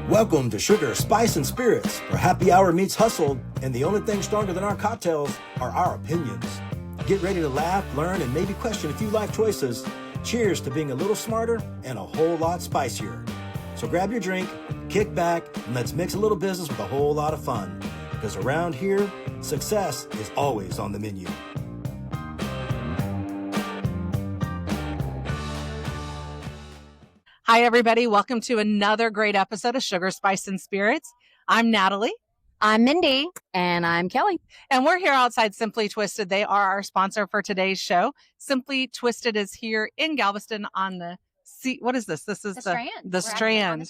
Welcome to Sugar, Spice, and Spirits, where happy hour meets hustle, and the only thing stronger than our cocktails are our opinions. Get ready to laugh, learn, and maybe question a few life choices. Cheers to being a little smarter and a whole lot spicier. So grab your drink, kick back, and let's mix a little business with a whole lot of fun. Because around here, success is always on the menu. Hi, everybody. Welcome to another great episode of Sugar, Spice, and Spirits. I'm Natalie. I'm Mindy. And I'm Kelly. And we're here outside Simply Twisted. They are our sponsor for today's show. Simply Twisted is here in Galveston on the what is this? This is the Strand. The Strand.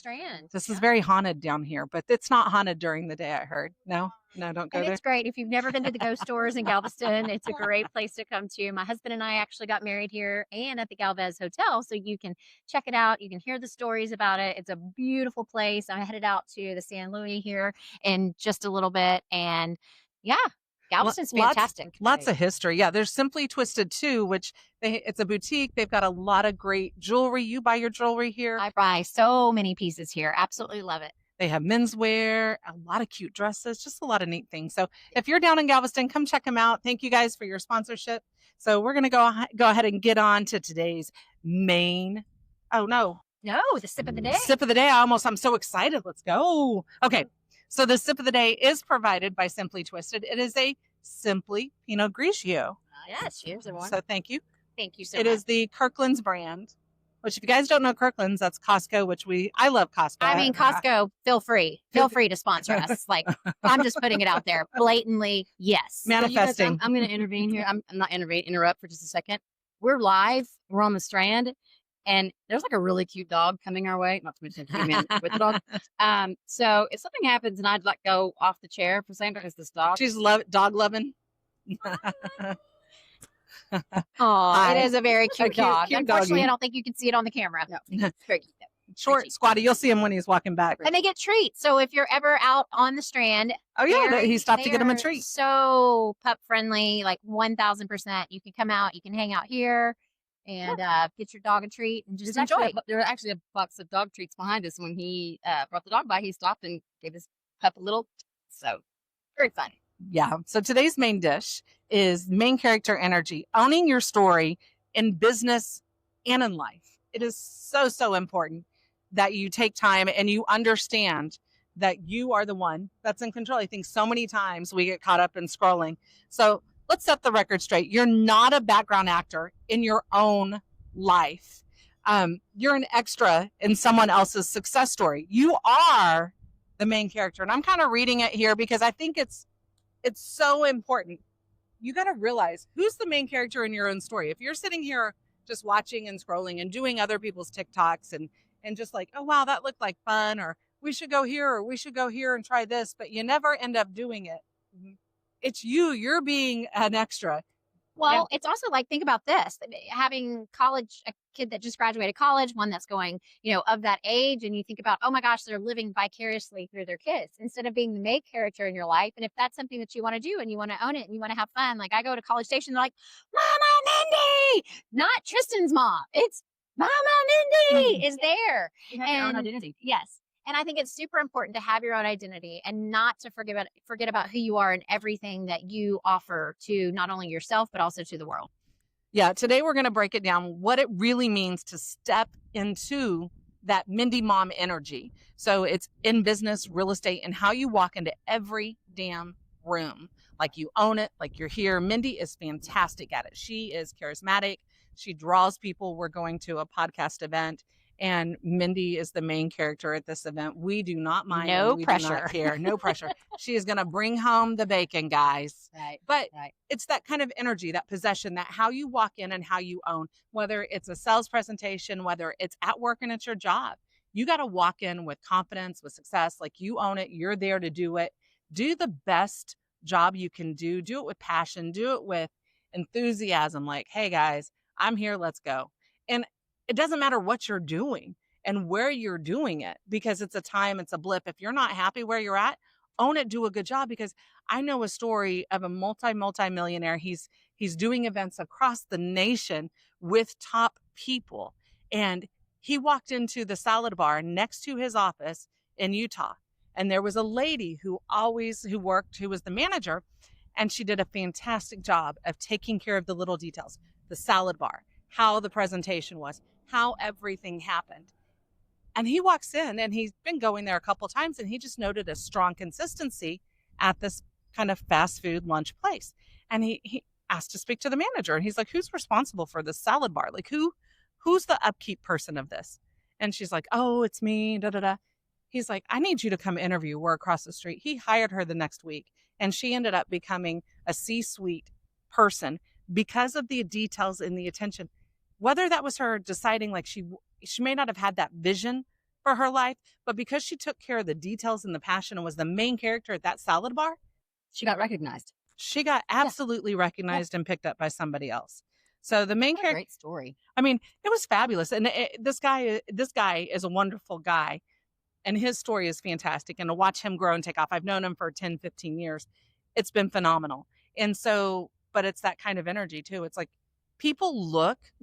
This is very haunted down here, but it's not haunted during the day, I heard. No, don't go and there. It's great. If you've never been to the ghost stores in Galveston, it's a great place to come to. My husband and I actually got married here and at the Galvez Hotel, so you can check it out. You can hear the stories about it. It's a beautiful place. I'm headed out to the San Luis here in just a little bit, and yeah. Galveston's fantastic. Lots of history. Yeah, there's Simply Twisted too, which it's a boutique. They've got a lot of great jewelry. You buy your jewelry here? I buy so many pieces here. Absolutely love it. They have menswear, a lot of cute dresses, just a lot of neat things. So if you're down in Galveston, come check them out. Thank you guys for your sponsorship. So we're going to go ahead and get on to today's main. Oh, no, the sip of the day. Sip of the day. I'm so excited. Let's go. Okay. So the sip of the day is provided by Simply Twisted. It is a Simply Pinot Grigio. Yes, here's the one. So thank you. Thank you so much. It is the Kirkland's brand, which if you guys don't know Kirkland's, that's Costco, which I love Costco. I mean, Costco, feel free to sponsor us. Like, I'm just putting it out there blatantly. Yes. Manifesting. So I'm going to intervene here. I'm not interrupt for just a second. We're live. We're on the Strand. And there's like a really cute dog coming our way. Not to mention a man with the dog. So if something happens and I'd like go off the chair for saying because this dog. She's dog loving. Oh, it is a very cute dog. Cute Unfortunately, doggy. I don't think you can see it on the camera. No, it's very cute. Short, squatty. You'll see him when he's walking back. And they get treats. So if you're ever out on the Strand, oh yeah, he stopped to get him a treat. So pup friendly, like 1,000%. You can come out. You can hang out here. And get your dog a treat and just enjoy. There were actually a box of dog treats behind us when he brought the dog by. He stopped and gave his pup a little. So very fun. Yeah. So today's main dish is main character energy, owning your story in business and in life. It is so important that you take time and you understand that you are the one that's in control. I think so many times we get caught up in scrolling. So let's set the record straight. You're not a background actor in your own life. You're an extra in someone else's success story. You are the main character. And I'm kind of reading it here because I think it's so important. You got to realize who's the main character in your own story. If you're sitting here just watching and scrolling and doing other people's TikToks and just like, oh, wow, that looked like fun, or we should go here, or we should go here and try this, but you never end up doing it. It's you're being an extra. Well, it's also like, think about this, having a kid that just graduated college, one that's going, of that age. And you think about, oh my gosh, they're living vicariously through their kids instead of being the main character in your life. And if that's something that you want to do and you want to own it and you want to have fun, like I go to College Station, they're like, Mama Mindy, not Tristan's mom. It's Mama Mindy is there. You have your own identity. Yes. And I think it's super important to have your own identity and not to forget about who you are and everything that you offer to not only yourself, but also to the world. Yeah. Today, we're going to break it down, what it really means to step into that Mindy mom energy. So it's in business, real estate, and how you walk into every damn room. Like you own it, like you're here. Mindy is fantastic at it. She is charismatic. She draws people. We're going to a podcast event. And Mindy is the main character at this event. We do not mind. No pressure. Do not care. No pressure. She is going to bring home the bacon, guys. Right. But it's that kind of energy, that possession, that how you walk in and how you own, whether it's a sales presentation, whether it's at work and it's your job. You got to walk in with confidence, with success, like you own it. You're there to do it. Do the best job you can do. Do it with passion. Do it with enthusiasm. Like, hey, guys, I'm here. Let's go. And it doesn't matter what you're doing and where you're doing it, because it's a time, it's a blip. If you're not happy where you're at, own it, do a good job. Because I know a story of a multi-millionaire. He's doing events across the nation with top people. And he walked into the salad bar next to his office in Utah. And there was a lady who was the manager, and she did a fantastic job of taking care of the little details, the salad bar, how the presentation was, how everything happened. And he walks in, and he's been going there a couple times, and he just noted a strong consistency at this kind of fast food lunch place. And he asked to speak to the manager, and he's like, who's responsible for this salad bar? Like, who's the upkeep person of this? And she's like, oh, it's me, da da da. He's like, I need you to come interview. We're across the street. He hired her the next week, and she ended up becoming a C-suite person because of the details and the attention. Whether that was her deciding, like, she may not have had that vision for her life, but because she took care of the details and the passion and was the main character at that salad bar, She got recognized. she got absolutely recognized and picked up by somebody else. So the main What a character, great story. I mean, it was fabulous. And this guy is a wonderful guy, and his story is fantastic. And to watch him grow and take off, I've known him for 10, 15 years. It's been phenomenal. And so, but it's that kind of energy too. It's like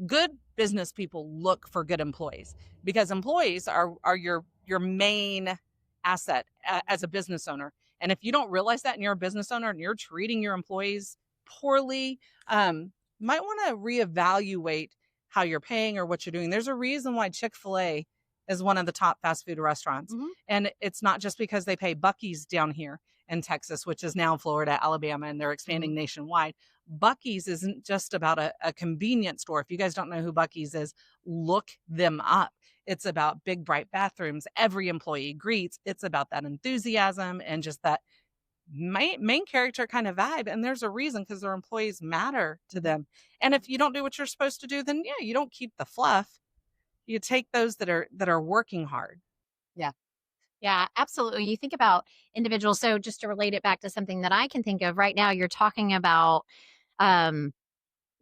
good business people look for good employees, because employees are your main asset as a business owner. And if you don't realize that and you're a business owner and you're treating your employees poorly, might want to reevaluate how you're paying or what you're doing. There's a reason why Chick-fil-A is one of the top fast food restaurants. Mhm. And it's not just because they pay Buc-ee's down here in Texas, which is now Florida, Alabama, and they're expanding nationwide. Buc-ee's isn't just about a convenience store. If you guys don't know who Buc-ee's is, look them up. It's about big, bright bathrooms. Every employee greets. It's about that enthusiasm and just that main character kind of vibe. And there's a reason, because their employees matter to them. And if you don't do what you're supposed to do, then yeah, you don't keep the fluff. You take those that are working hard. Yeah, absolutely. You think about individuals. So just to relate it back to something that I can think of right now, you're talking about um,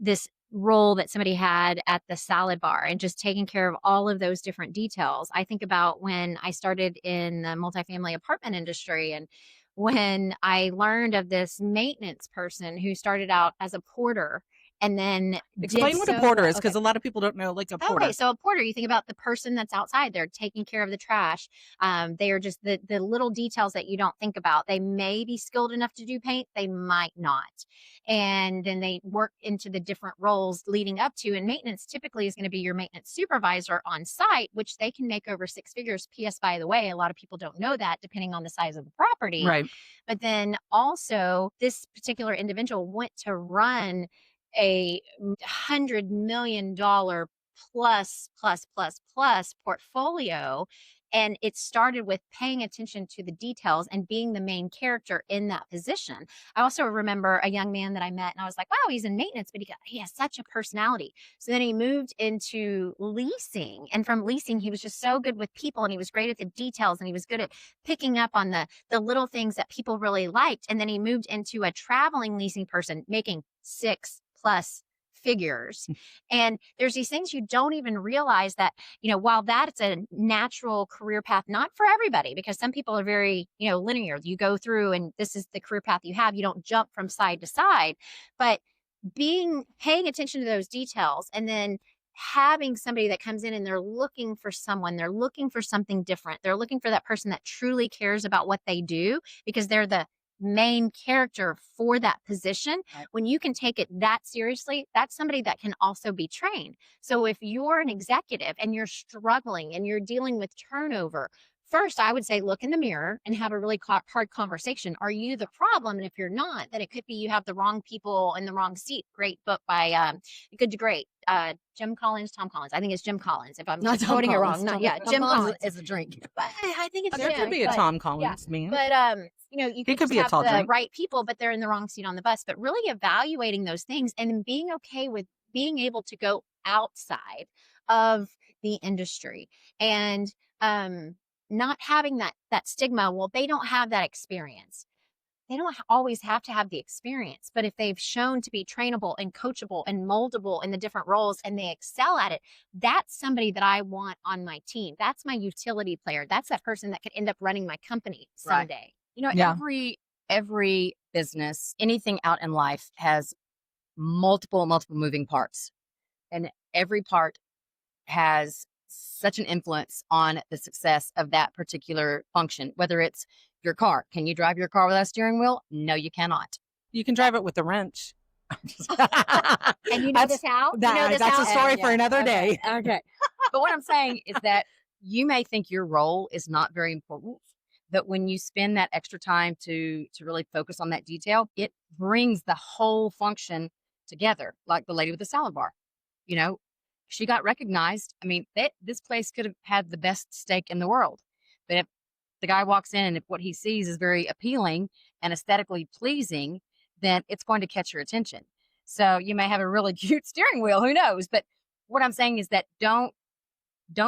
this role that somebody had at the salad bar and just taking care of all of those different details. I think about when I started in the multifamily apartment industry, and when I learned of this maintenance person who started out as a porter and then Explain what a porter is, because a lot of people don't know, like, a porter. Okay, so a porter, you think about the person that's outside. They're taking care of the trash. They are just the little details that you don't think about. They may be skilled enough to do paint. They might not. And then they work into the different roles leading up to. And maintenance typically is going to be your maintenance supervisor on site, which they can make over six figures. P.S. By the way, a lot of people don't know that, depending on the size of the property. Right. But then also, this particular individual went to run a $100 million plus portfolio. And it started with paying attention to the details and being the main character in that position. I also remember a young man that I met, and I was like, wow, he's in maintenance, but he has such a personality. So then he moved into leasing. And from leasing, he was just so good with people, and he was great at the details, and he was good at picking up on the little things that people really liked. And then he moved into a traveling leasing person, making 6+ figures. And there's these things you don't even realize that, while that's a natural career path, not for everybody, because some people are very, linear. You go through and this is the career path you have. You don't jump from side to side, but paying attention to those details, and then having somebody that comes in and they're looking for something different. They're looking for that person that truly cares about what they do, because they're the main character for that position. Right. When you can take it that seriously, that's somebody that can also be trained. So if you're an executive and you're struggling and you're dealing with turnover, first, I would say look in the mirror and have a really hard conversation. Are you the problem? And if you're not, then it could be you have the wrong people in the wrong seat. Great book by Good to Great. Tom Collins. I think it's Jim Collins. If I'm Not not Tom quoting it Collins. wrong. Tom Jim Collins. is a drink. But I think it's There Jim. could be a but- Tom Collins, man. But you He could just be a have tall the drink. right people, but they're in the wrong seat on the bus. But really evaluating those things, and then being okay with being able to go outside of the industry, and not having that stigma. Well, they don't have that experience. They don't always have to have the experience, but if they've shown to be trainable and coachable and moldable in the different roles and they excel at it, that's somebody that I want on my team. That's my utility player. That's that person that could end up running my company Right. someday. Yeah. Every business, anything out in life has multiple moving parts, and every part has such an influence on the success of that particular function, whether it's your car. Can you drive your car without a steering wheel? No, you cannot. You can drive it with a wrench. And you know this how? You know this That's how? a story for another day. Okay. But what I'm saying is that you may think your role is not very important, but when you spend that extra time to really focus on that detail, it brings the whole function together. Like the lady with the salad bar, you know, she got recognized. I mean, this place could have had the best steak in the world, but if the guy walks in and if what he sees is very appealing and aesthetically pleasing, then it's going to catch your attention. So you may have a really cute steering wheel, who knows? But what I'm saying is that don't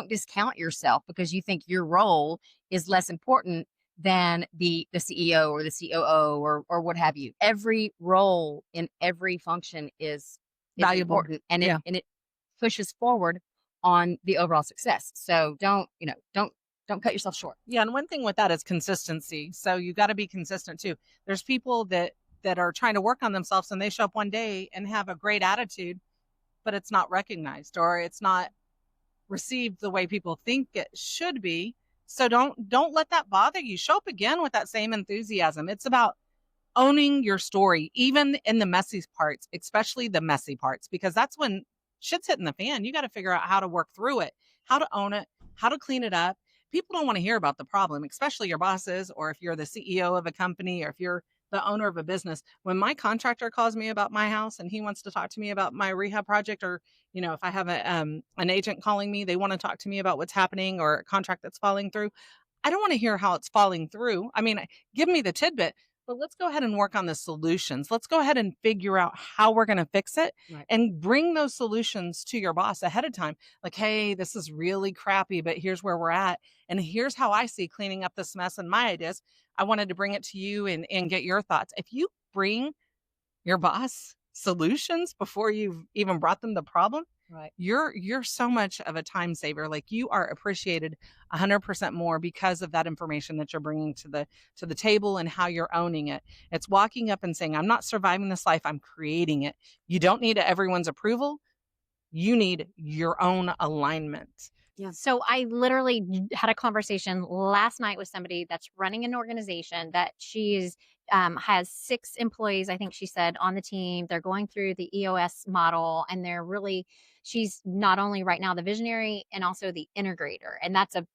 discount yourself because you think your role is less important than the CEO or the COO or what have you. Every role in every function is Valuable. important, and it pushes forward on the overall success. So don't cut yourself short. Yeah, and one thing with that is consistency. So you got to be consistent too. There's people that are trying to work on themselves and they show up one day and have a great attitude, but it's not recognized or it's not received the way people think it should be. So don't let that bother you. Show up again with that same enthusiasm. It's about owning your story, even in the messy parts, especially the messy parts, because that's when shit's hitting the fan. You got to figure out how to work through it, how to own it, how to clean it up. People don't want to hear about the problem, especially your bosses, or if you're the CEO of a company, or if you're the owner of a business. When my contractor calls me about my house and he wants to talk to me about my rehab project, or, you know, if I have an agent calling me, they want to talk to me about what's happening or a contract that's falling through. I don't want to hear how it's falling through. I mean, give me the tidbit, but let's go ahead and work on the solutions. Let's go ahead and figure out how we're going to fix it, right, and bring those solutions to your boss ahead of time. Like, hey, this is really crappy, but here's where we're at. And here's how I see cleaning up this mess and my ideas. I wanted to bring it to you and get your thoughts. If you bring your boss solutions before you've even brought them the problem, right, you're so much of a time saver. Like, you are appreciated 100% more because of that information that you're bringing to the table and how you're owning it. It's walking up and saying, I'm not surviving this life, I'm creating it. You don't need everyone's approval. You need your own alignment. Yeah. So I literally had a conversation last night with somebody that's running an organization that she's has 6 employees, I think she said, on the team. They're going through the EOS model, and she's not only right now the visionary and also the integrator, and that's a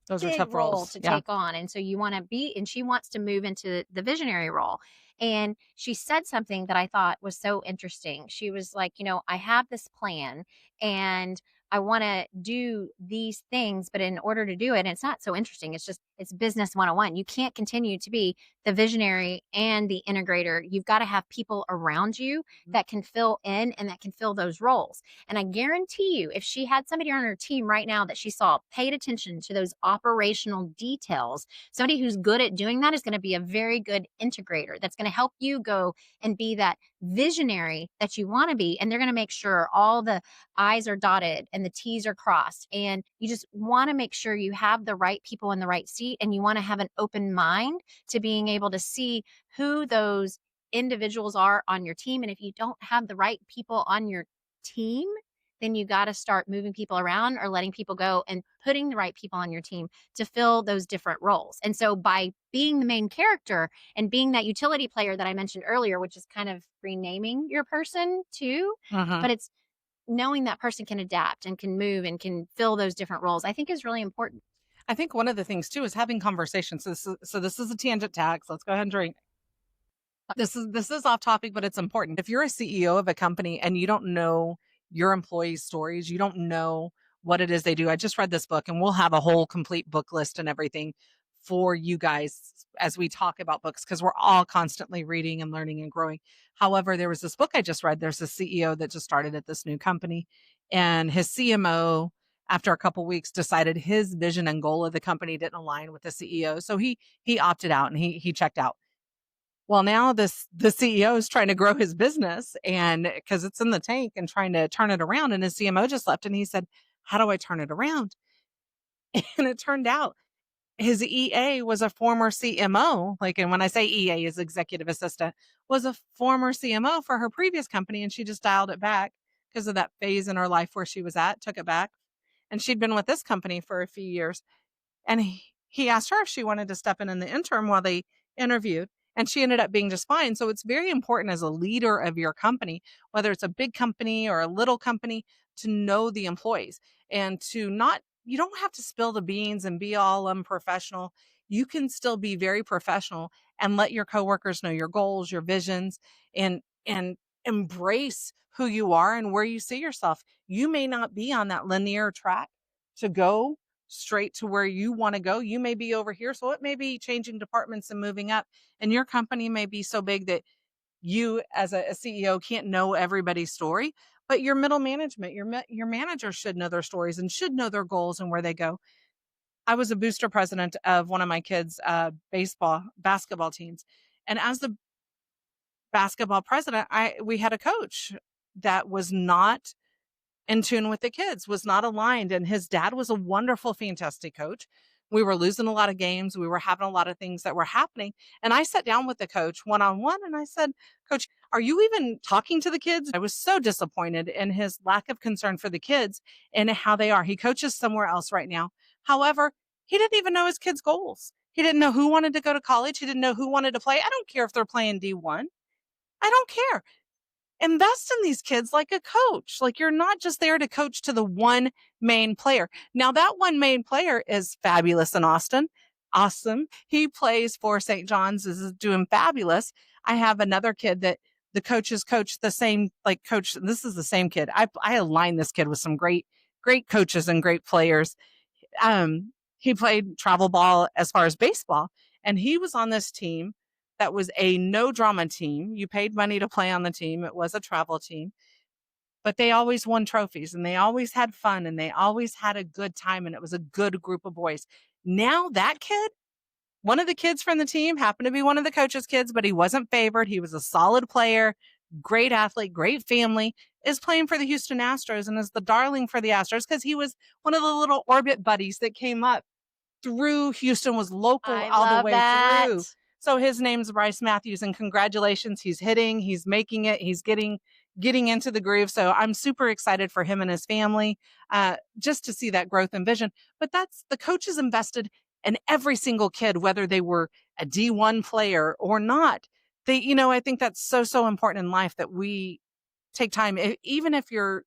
those big are tough role roles to yeah. take on. And so you want to be, and she wants to move into the visionary role. And she said something that I thought was so interesting. She was like, I have this plan and I want to do these things, but in order to do it, and it's not so interesting. It's business 101. You can't continue to be the visionary and the integrator. You've got to have people around you that can fill in and that can fill those roles. And I guarantee you, if she had somebody on her team right now that she saw paid attention to those operational details, somebody who's good at doing that is going to be a very good integrator. That's going to help you go and be that visionary that you want to be. And they're going to make sure all the I's are dotted and the T's are crossed. And you just want to make sure you have the right people in the right seat, and you want to have an open mind to being able to see who those individuals are on your team. And if you don't have the right people on your team, then you got to start moving people around or letting people go and putting the right people on your team to fill those different roles. And so by being the main character and being that utility player that I mentioned earlier, which is kind of renaming your person too, but it's knowing that person can adapt and can move and can fill those different roles, I think is really important. I think one of the things too is having conversations. So this is a tangent tag. So let's go ahead and drink. This is off topic, but it's important. If you're a CEO of a company and you don't know your employees' stories, you don't know what it is they do. I just read this book, and we'll have a whole complete book list and everything for you guys as we talk about books, because we're all constantly reading and learning and growing. However, there was this book I just read. There's a CEO that just started at this new company, and his CMO, after a couple of weeks, decided his vision and goal of the company didn't align with the CEO. So he opted out and he checked out. Well, now the CEO is trying to grow his business, and because it's in the tank, and trying to turn it around. And his CMO just left, and he said, how do I turn it around? And it turned out his EA was a former CMO. And when I say EA, his executive assistant was a former CMO for her previous company. And she just dialed it back because of that phase in her life where she was at, took it back. and she'd been with this company for a few years. And he asked her if she wanted to step in the interim while they interviewed, and she ended up being just fine. So it's very important as a leader of your company, whether it's a big company or a little company, to know the employees and to not, you don't have to spill the beans and be all unprofessional. You can still be very professional and let your coworkers know your goals, your visions, and embrace who you are and where you see yourself. You may not be on that linear track to go straight to where you want to go. You may be over here. So it may be changing departments and moving up. And your company may be so big that you as a CEO can't know everybody's story, but your middle management, your manager should know their stories and should know their goals and where they go. I was a booster president of one of my kids' basketball teams. And as the basketball president, we had a coach that was not in tune with the kids, was not aligned. And his dad was a wonderful, fantastic coach. We were losing a lot of games. We were having a lot of things that were happening. And I sat down with the coach one-on-one and I said, Coach, are you even talking to the kids? I was so disappointed in his lack of concern for the kids and how they are. He coaches somewhere else right now. However, he didn't even know his kids' goals. He didn't know who wanted to go to college. He didn't know who wanted to play. I don't care if they're playing D1. I don't care. Invest in these kids like a coach. Like, you're not just there to coach to the one main player. Now, that one main player is fabulous in Austin. Awesome. He plays for St. John's, is doing fabulous. I have another kid that the coaches coach the same, like coach. This is the same kid. I align this kid with some great coaches and great players. He played travel ball as far as baseball, and he was on this team that was a no drama team. You paid money to play on the team. It was a travel team, but they always won trophies and they always had fun and they always had a good time. And it was a good group of boys. Now that kid, one of the kids from the team happened to be one of the coach's kids, but he wasn't favored. He was a solid player, great athlete, great family, is playing for the Houston Astros and is the darling for the Astros because he was one of the little orbit buddies that came up through Houston, was local all the way through. So his name's Bryce Matthews, and congratulations. He's hitting, he's making it, he's getting into the groove. So I'm super excited for him and his family, just to see that growth and vision. But that's, the coaches invested in every single kid, whether they were a D1 player or not. I think that's so important in life that we take time, even if you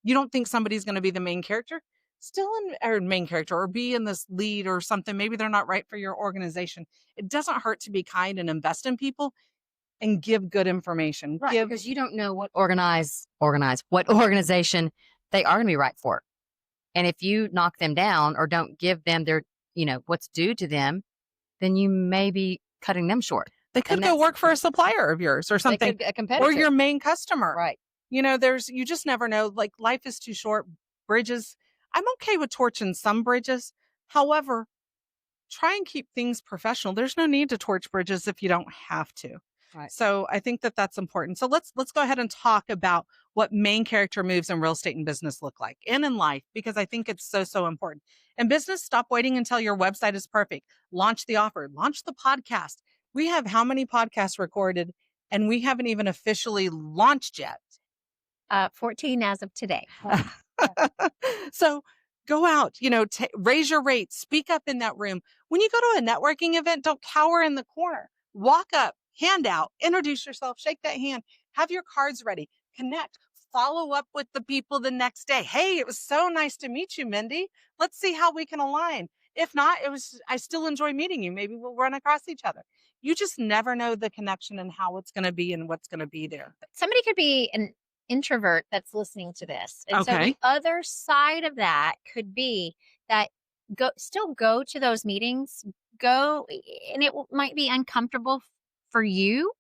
don't think somebody's going to be the main character, main character, or be in this lead or something. Maybe they're not right for your organization. It doesn't hurt to be kind and invest in people and give good information. Right, because you don't know what what organization they are going to be right for. And if you knock them down or don't give them their, what's due to them, then you may be cutting them short. They could go work for a supplier of yours or something, a competitor, or your main customer. Right. You just never know. Like, life is too short. Bridges, I'm okay with torching some bridges. However, try and keep things professional. There's no need to torch bridges if you don't have to. Right. So I think that that's important. So let's go ahead and talk about what main character moves in real estate and business look like, and in life, because I think it's so important. In business, stop waiting until your website is perfect. Launch the offer, launch the podcast. We have how many podcasts recorded, and we haven't even officially launched yet? 14 as of today. So go out, raise your rates, speak up in that room. When you go to a networking event, don't cower in the corner. Walk up, hand out, introduce yourself, shake that hand, have your cards ready, connect, follow up with the people the next day. Hey, it was so nice to meet you, Mindy. Let's see how we can align. If not, I still enjoy meeting you. Maybe we'll run across each other. You just never know the connection and how it's going to be and what's going to be there. Somebody could be an introvert that's listening to this. And so Okay. the other side of that could be that still go to those meetings, and it might be uncomfortable for you,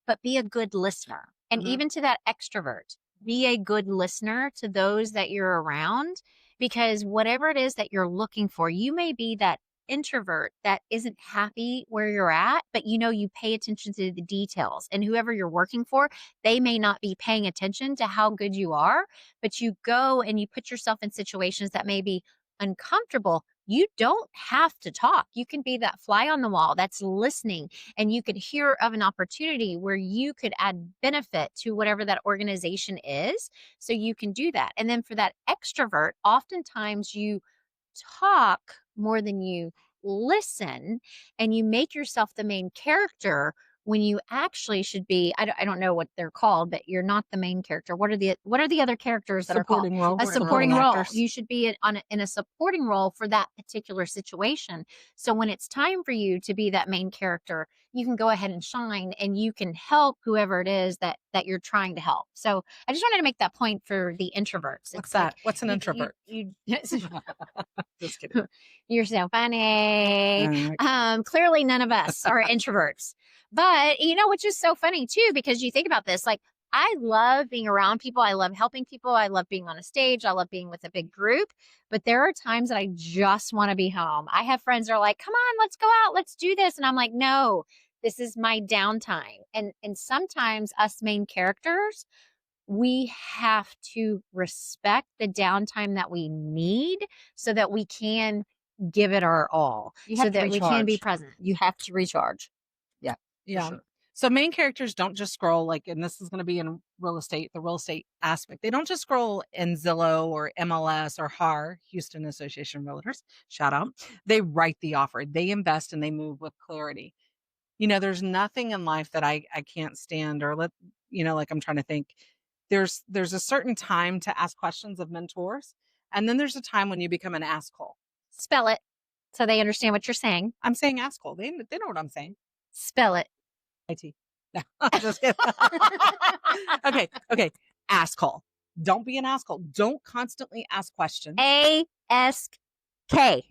but be a good listener. And Mhm. even to that extrovert, be a good listener to those that you're around, because whatever it is that you're looking for, you may be that introvert that isn't happy where you're at, but you pay attention to the details, and whoever you're working for, they may not be paying attention to how good you are, but you go and you put yourself in situations that may be uncomfortable, you don't have to talk. You can be that fly on the wall that's listening, and you could hear of an opportunity where you could add benefit to whatever that organization is. So you can do that. And then for that extrovert, oftentimes you talk more than you listen, and you make yourself the main character when you actually should be, I don't know what they're called, but you're not the main character. What are the other characters that are called? Supporting role. A supporting role. actors. You should be in a supporting role for that particular situation. So when it's time for you to be that main character, you can go ahead and shine, and you can help whoever it is that you're trying to help. So I just wanted to make that point for the introverts. What's that? What's an you- introvert? you- Just kidding. You're so funny. Clearly none of us are introverts. But which is so funny too, because you think about this, like, I love being around people. I love helping people. I love being on a stage. I love being with a big group. But there are times that I just want to be home. I have friends that are like, come on, let's go out. Let's do this. And I'm like, no, this is my downtime. And sometimes us main characters, we have to respect the downtime that we need so that we can give it our all, You so have to that we can be recharge. present. You have to recharge. Yeah. sure. So main characters don't just scroll, like, and this is going to be in real estate, the real estate aspect. They don't just scroll in Zillow or MLS or HAR, Houston Association of Realtors. Shout out. They write the offer. They invest, and they move with clarity. There's nothing in life that I can't stand, or like, I'm trying to think. There's a certain time to ask questions of mentors. And then there's a time when you become an asshole. Spell it so they understand what you're saying. I'm saying asshole. They know what I'm saying. Spell it. IT. No, I'm just kidding. Okay. Asshole. Don't be an asshole. Don't constantly ask questions. A-S-K. I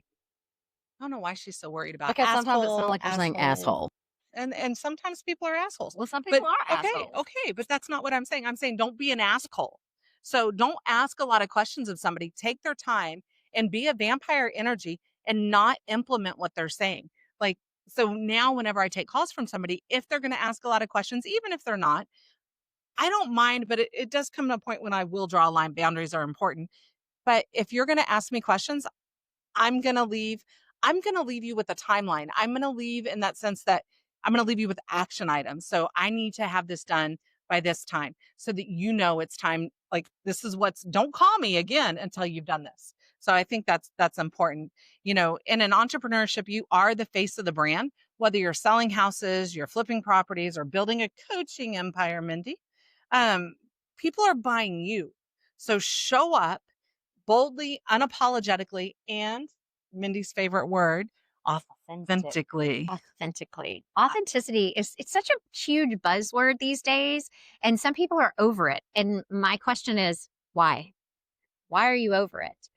don't know why she's so worried about Because sometimes it asshole, sounds like you're saying asshole. And sometimes people are assholes. Well, some people are okay, assholes. okay, but that's not what I'm saying. I'm saying don't be an asshole. So don't ask a lot of questions of somebody. Take their time and be a vampire energy and not implement what they're saying. Like, so now whenever I take calls from somebody, if they're going to ask a lot of questions, even if they're not, I don't mind, but it does come to a point when I will draw a line. Boundaries are important. But if you're going to ask me questions, I'm going to leave you with a timeline. I'm going to leave in that sense that I'm going to leave you with action items. So I need to have this done by this time so that it's time. Like, don't call me again until you've done this. So I think that's important. In an entrepreneurship, you are the face of the brand, whether you're selling houses, you're flipping properties, or building a coaching empire, Mindy. People are buying you. So show up boldly, unapologetically, and Mindy's favorite word, authentically. Authenticity it's such a huge buzzword these days, and some people are over it. And my question is, why are you over it?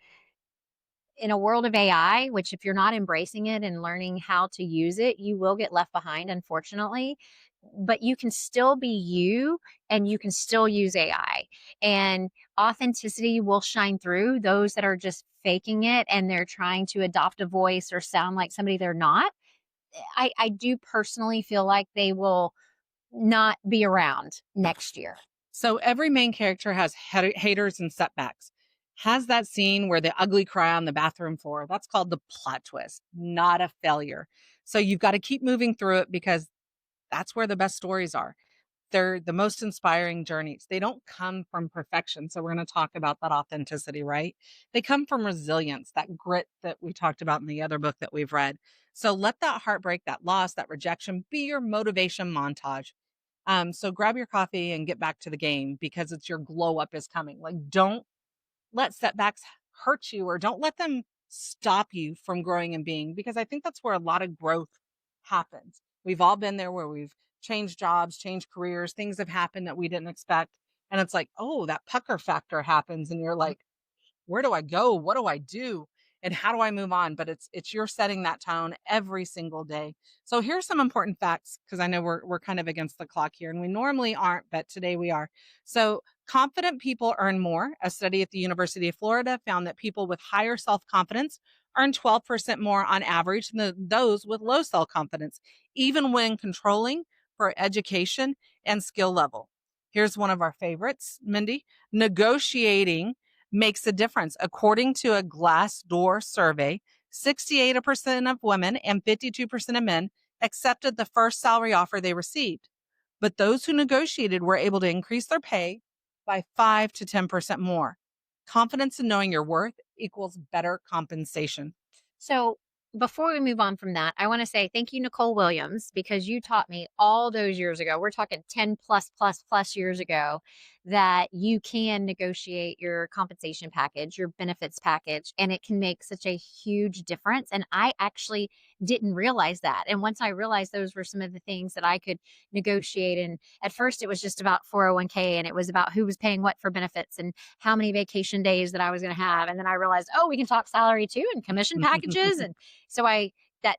In a world of AI, which if you're not embracing it and learning how to use it, you will get left behind, unfortunately. But you can still be you, and you can still use AI, and authenticity will shine through. Those that are just faking it and they're trying to adopt a voice or sound like somebody they're not, I do personally feel like they will not be around next year. So every main character has haters and setbacks. Has that scene where the ugly cry on the bathroom floor. That's called the plot twist, not a failure. So you've got to keep moving through it, because that's where the best stories are. They're the most inspiring journeys. They don't come from perfection. So we're going to talk about that authenticity, right? They come from resilience, that grit that we talked about in the other book that we've read. So let that heartbreak, that loss, that rejection be your motivation montage. So grab your coffee and get back to the game, because it's your glow up is coming. Like, don't let setbacks hurt you, or don't let them stop you from growing and being, because I think that's where a lot of growth happens. We've all been there where we've changed jobs, changed careers, things have happened that we didn't expect. And it's like, oh, that pucker factor happens. And you're like, where do I go? What do I do? And how do I move on? But it's you're setting that tone every single day. So here's some important facts, because I know we're kind of against the clock here, and we normally aren't, but today we are. So confident people earn more. A study at the University of Florida found that people with higher self-confidence earn 12% more on average than those with low self-confidence, even when controlling for education and skill level. Here's one of our favorites, Mindy. Negotiating makes a difference. According to a Glassdoor survey, 68% of women and 52% of men accepted the first salary offer they received. But those who negotiated were able to increase their pay by 5 to 10% more. Confidence in knowing your worth equals better compensation. So before we move on from that, I want to say thank you, Nicole Williams, because you taught me all those years ago. We're talking 10 plus years ago, that you can negotiate your compensation package, your benefits package, and it can make such a huge difference. And I actually didn't realize that. And once I realized those were some of the things that I could negotiate, and at first it was just about 401k, and it was about who was paying what for benefits and how many vacation days that I was going to have. And then I realized, oh, we can talk salary too, and commission packages. And so that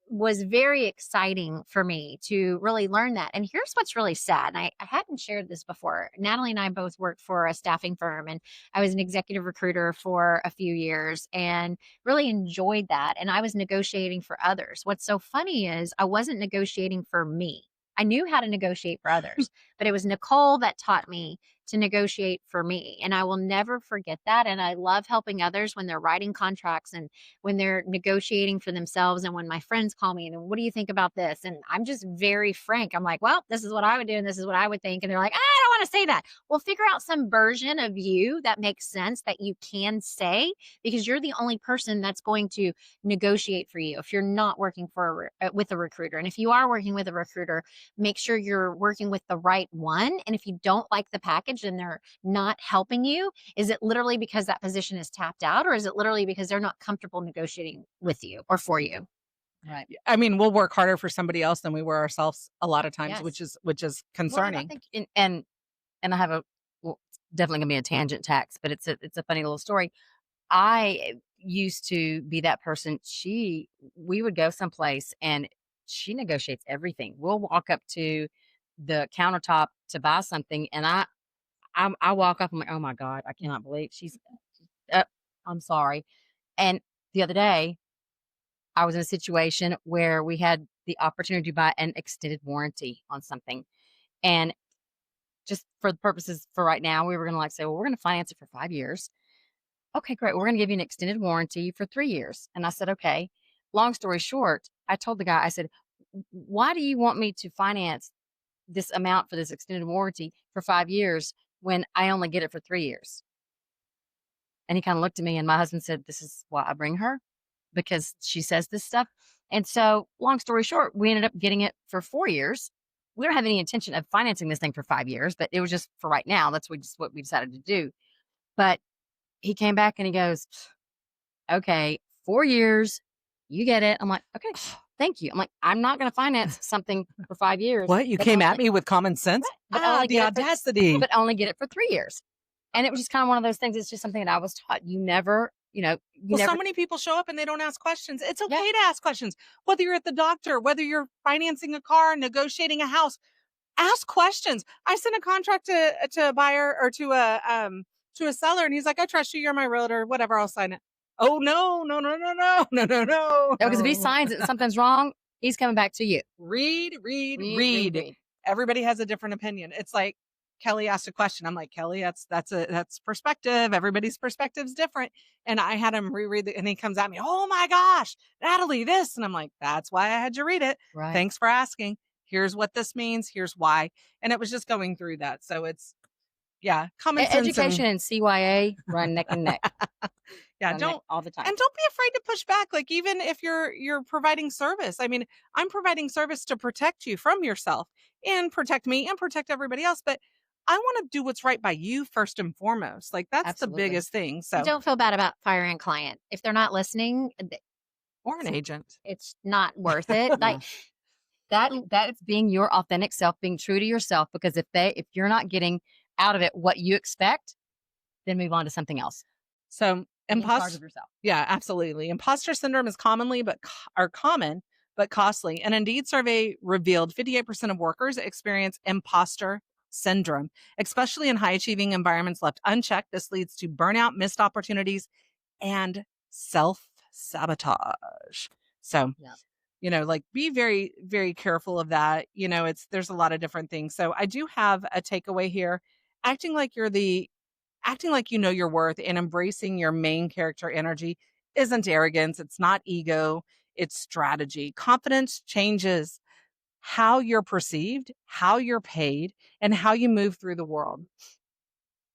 was very exciting for me to really learn that. And here's what's really sad. And I hadn't shared this before. Natalie and I both worked for a staffing firm, and I was an executive recruiter for a few years and really enjoyed that. And I was negotiating for others. What's so funny is I wasn't negotiating for me. I knew how to negotiate for others, but it was Nicole that taught me to negotiate for me. And I will never forget that. And I love helping others when they're writing contracts and when they're negotiating for themselves. And when my friends call me and what do you think about this? And I'm just very frank. I'm like, well, this is what I would do. And this is what I would think. And they're like, I don't want to say that. Well, figure out some version of you that makes sense that you can say, because you're the only person that's going to negotiate for you if you're not working with a recruiter. And if you are working with a recruiter, make sure you're working with the right one. And if you don't like the package and they're not helping you, is it literally because that position is tapped out, or is it literally because they're not comfortable negotiating with you or for you? Right. I mean, we'll work harder for somebody else than we were ourselves a lot of times, Yes. which is concerning. Well, I think, and I have it's definitely gonna be a tangent tax, but it's a funny little story. I used to be that person. We would go someplace and she negotiates everything. We'll walk up to the countertop to buy something, and I walk up. I'm like, oh my God, I cannot believe I'm sorry. And the other day, I was in a situation where we had the opportunity to buy an extended warranty on something, and just for the purposes for right now, we were going to say, well, we're going to finance it for 5 years. Okay, great. We're going to give you an extended warranty for 3 years. And I said, okay. Long story short, I told the guy, I said, why do you want me to finance this amount for this extended warranty for 5 years when I only get it for 3 years? And he kind of looked at me, and my husband said, this is why I bring her, because she says this stuff. And so long story short, we ended up getting it for 4 years. We don't have any intention of financing this thing for 5 years, but it was just for right now. That's what we decided to do. But he came back and he goes, okay, 4 years, you get it. I'm like, okay, thank you. I'm like, I'm not going to finance something for 5 years. What? You came at me with common sense? But The audacity. But only get it for 3 years. And it was just kind of one of those things. It's just something that I was taught. You never, so many people show up and they don't ask questions. It's okay to ask questions. Whether you're at the doctor, whether you're financing a car, negotiating a house, ask questions. I sent a contract to a buyer or to a seller, and he's like, I trust you. You're my realtor. Whatever, I'll sign it. Oh, no. Because if he signs it and something's wrong, he's coming back to you. Read. Everybody has a different opinion. It's like Kelly asked a question. I'm like, Kelly, that's perspective. Everybody's perspective's different. And I had him reread it, and he comes at me, oh my gosh, Natalie, this. And I'm like, that's why I had you read it. Right. Thanks for asking. Here's what this means. Here's why. And it was just going through that. So it's, common sense. Education and CYA run neck and neck. Don't all the time. And don't be afraid to push back. Like, even if you're providing service. I mean, I'm providing service to protect you from yourself and protect me and protect everybody else. But I want to do what's right by you first and foremost. Like, that's Absolutely. the biggest thing. So Don't feel bad about firing a client. If they're not listening, or an agent. it's not worth it. Like, that is being your authentic self, being true to yourself. Because if you're not getting out of it what you expect, then move on to something else. So In charge of yourself. Yeah, absolutely. Imposter syndrome is common but costly. An Indeed survey revealed 58% of workers experience imposter syndrome, especially in high achieving environments left unchecked. This leads to burnout, missed opportunities, and self-sabotage. So, be very, very careful of that. There's a lot of different things. So I do have a takeaway here. Acting like you're the acting like you know your worth and embracing your main character energy isn't arrogance. It's not ego. It's strategy. Confidence changes how you're perceived, how you're paid, and how you move through the world.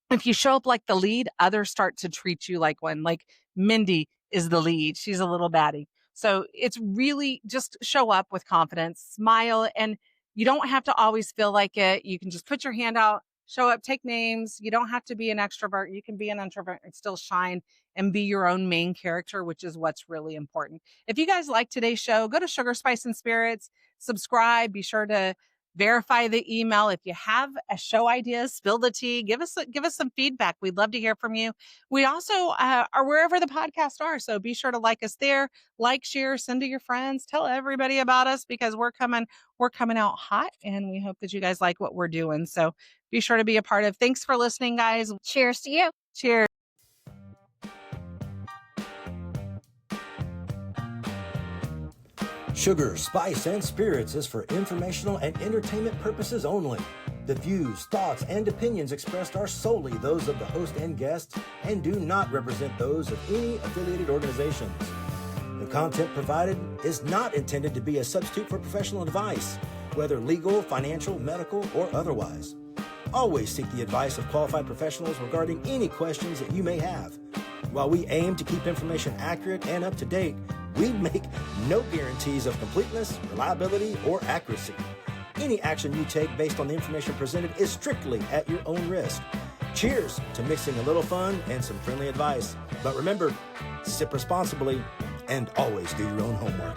If you show up like the lead, others start to treat you like one. Like Mindy is the lead. She's a little baddie. So it's really just show up with confidence, smile, and you don't have to always feel like it. You can just put your hand out, show up, take names. You don't have to be an extrovert. You can be an introvert and still shine and be your own main character, which is what's really important. If you guys like today's show, go to Sugar, Spice, and Spirits, subscribe. Be sure to verify the email. If you have a show idea, spill the tea, give us some feedback. We'd love to hear from you. We also are wherever the podcasts are. So be sure to like us there, like, share, send to your friends, tell everybody about us because we're coming out hot and we hope that you guys like what we're doing. So be sure to be a part of. Thanks for listening, guys. Cheers to you. Cheers. Sugar, Spice, and Spirits is for informational and entertainment purposes only. The views, thoughts, and opinions expressed are solely those of the host and guests and do not represent those of any affiliated organizations. The content provided is not intended to be a substitute for professional advice, whether legal, financial, medical, or otherwise. Always seek the advice of qualified professionals regarding any questions that you may have. While we aim to keep information accurate and up to date, we make no guarantees of completeness, reliability, or accuracy. Any action you take based on the information presented is strictly at your own risk. Cheers to mixing a little fun and some friendly advice. But remember, sip responsibly and always do your own homework.